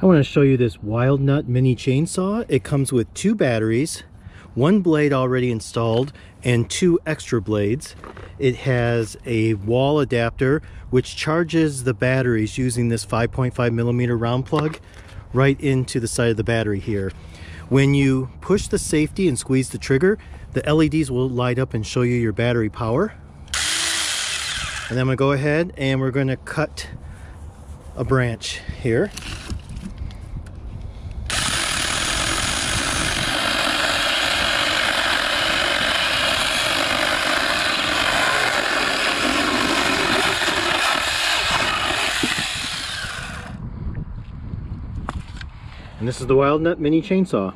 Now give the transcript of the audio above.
I want to show you this Wildnut mini chainsaw. It comes with 2 batteries, 1 blade already installed, and 2 extra blades. It has a wall adapter which charges the batteries using this 5.5mm round plug right into the side of the battery here. When you push the safety and squeeze the trigger, the LEDs will light up and show you your battery power. And then I'm going to go ahead and we're going to cut a branch here. And this is the Wildnut mini chainsaw.